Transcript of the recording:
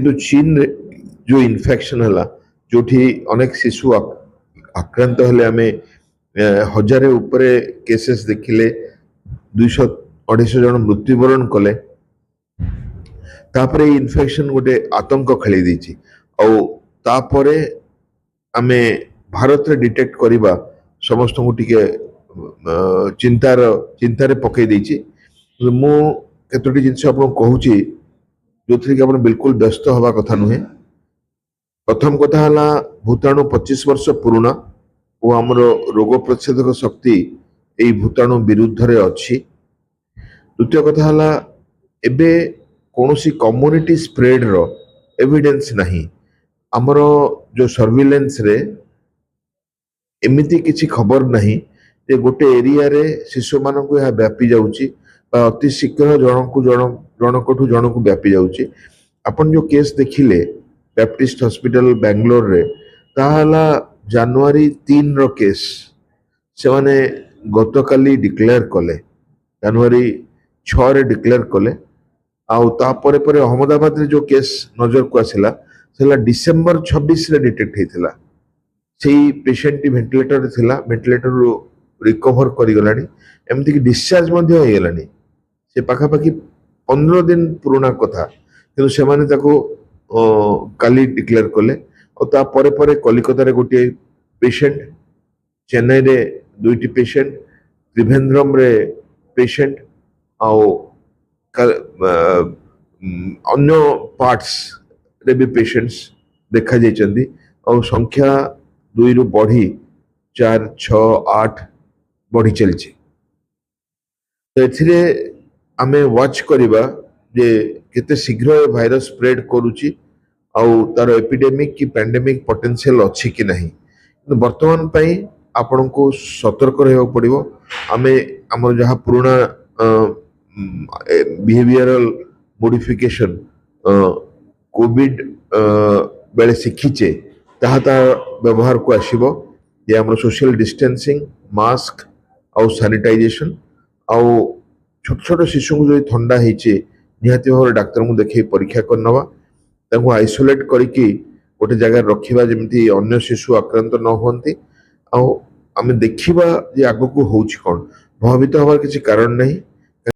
କିନ୍ତୁ ଚୀନରେ ଯୋଉ ଇନଫେକ୍ସନ ହେଲା, ଯୋଉଠି ଅନେକ ଶିଶୁ ଆକ୍ରାନ୍ତ ହେଲେ, ଆମେ ହଜାରେ ଉପରେ କେସେସ୍ ଦେଖିଲେ, 200-250 ଜଣ ମୃତ୍ୟୁବରଣ କଲେ। ତାପରେ ଏଇ ଇନଫେକ୍ସନ ଗୋଟେ ଆତଙ୍କ ଖେଳି ଦେଇଛି। ଆଉ ତାପରେ ଆମେ ଭାରତରେ ଡିଟେକ୍ଟ କରିବା ସମସ୍ତଙ୍କୁ ଟିକେ ଚିନ୍ତାରେ ପକେଇ ଦେଇଛି। ମୁଁ କେତୋଟି ଜିନିଷ ଆପଣଙ୍କୁ କହୁଛି ଯୋଉଥିରେ କି ଆପଣ ବିଲକୁଲ ବ୍ୟସ୍ତ ହବା କଥା ନୁହେଁ। ପ୍ରଥମ କଥା ହେଲା, ଭୂତାଣୁ 25 ବର୍ଷ ପୁରୁଣା ଓ ଆମର ରୋଗ ପ୍ରତିଷେଧକ ଶକ୍ତି ଏଇ ଭୂତାଣୁ ବିରୁଦ୍ଧରେ ଅଛି। ଦ୍ୱିତୀୟ କଥା ହେଲା, ଏବେ କୌଣସି କମ୍ୟୁନିଟି ସ୍ପ୍ରେଡର ଏଭିଡେନ୍ସ ନାହିଁ। ଆମର ଯୋଉ ସର୍ଭିଲେନ୍ସରେ ଏମିତି କିଛି ଖବର ନାହିଁ ଯେ ଗୋଟେ ଏରିଆରେ ଶିଶୁମାନଙ୍କୁ ଏହା ବ୍ୟାପି ଯାଉଛି ବା ଅତି ଶୀଘ୍ର ଜଣକଠୁ ଜଣକୁ ବ୍ୟାପି ଯାଉଛି। ଆପଣ ଯୋଉ କେସ୍ ଦେଖିଲେ ବ୍ୟାପ୍ଟିଷ୍ଟ ହସ୍ପିଟାଲ ବାଙ୍ଗାଲୋରରେ, ତାହା ହେଲା ଜାନୁଆରୀ 3ର କେସ୍। ସେମାନେ ଗତକାଲି ଡିକ୍ଲେୟାର କଲେ, ଜାନୁଆରୀ 6ରେ ଡିକ୍ଲେୟାର କଲେ। ଆଉ ତାପରେ ପରେ ଅହମ୍ମଦାବାଦରେ ଯୋଉ କେସ୍ ନଜରକୁ ଆସିଲା, ସେଟା ଡିସେମ୍ବର 26ରେ ଡିଟେକ୍ଟ ହେଇଥିଲା। ସେଇ ପେସେଣ୍ଟଟି ଭେଣ୍ଟିଲେଟରରେ ଥିଲା, ଭେଣ୍ଟିଲେଟରରୁ ରିକଭର କରିଗଲାଣି, ଏମିତିକି ଡିସଚାର୍ଜ ମଧ୍ୟ ହେଇଗଲାଣି। ସେ ପାଖାପାଖି 15 ଦିନ ପୁରୁଣା କଥା, କିନ୍ତୁ ସେମାନେ ତାକୁ କାଲି ଡିକ୍ଲେୟାର କଲେ। ଆଉ ତାପରେ ପରେ କଲିକତାରେ ଗୋଟିଏ ପେସେଣ୍ଟ, ଚେନ୍ନାଇରେ 2ଟି ପେସେଣ୍ଟ, ତ୍ରିଭେନ୍ଦ୍ରମରେ ପେସେଣ୍ଟ, ଆଉ ଅନ୍ୟ ପାର୍ଟସରେ ବି ପେସେଣ୍ଟସ୍ ଦେଖାଯାଇଛନ୍ତି। ଆଉ ସଂଖ୍ୟା 2ରୁ ବଢି 4, 6, 8 ବଢି ଚାଲିଛି। ତ ଏଥିରେ ଆମେ ୱାଚ୍ କରିବା ଯେ କେତେ ଶୀଘ୍ର ଏ ଭାଇରସ ସ୍ପ୍ରେଡ କରୁଛି ଆଉ ତାର ଏପିଡେମିକ କି ପ୍ୟାଣ୍ଡେମିକ ପଟେନ୍ସିଆଲ ଅଛି କି ନାହିଁ। କିନ୍ତୁ ବର୍ତ୍ତମାନ ପାଇଁ ଆପଣଙ୍କୁ ସତର୍କ ରହିବାକୁ ପଡିବ। ଆମେ ଆମର ଯାହା ପୁରୁଣା ବିହେଭିୟରାଲ ମୋଡିଫିକେସନ କୋଭିଡ ବେଳେ ଶିଖିଛେ, ତାହା ବ୍ୟବହାରକୁ ଆସିବ। ଯେ ଆମର ସୋସିଆଲ ଡିଷ୍ଟାନ୍ସିଂ, ମାସ୍କ ଆଉ ସାନିଟାଇଜେସନ, ଆଉ ଛୋଟ ଛୋଟ ଶିଶୁଙ୍କୁ ଯଦି ଥଣ୍ଡା ହେଇଛି, ନିହାତି ଭାବରେ ଡାକ୍ତରଙ୍କୁ ଦେଖେଇ ପରୀକ୍ଷା କରିନେବା। ତାଙ୍କୁ ଆଇସୋଲେଟ କରିକି ଗୋଟେ ଜାଗାରେ ରଖିବା, ଯେମିତି ଅନ୍ୟ ଶିଶୁ ଆକ୍ରାନ୍ତ ନ ହୁଅନ୍ତି। ଆଉ ଆମେ ଦେଖିବା ଯେ ଆଗକୁ ହଉଛି କ'ଣ। ଭୟଭୀତ ହବାର କିଛି କାରଣ ନାହିଁ।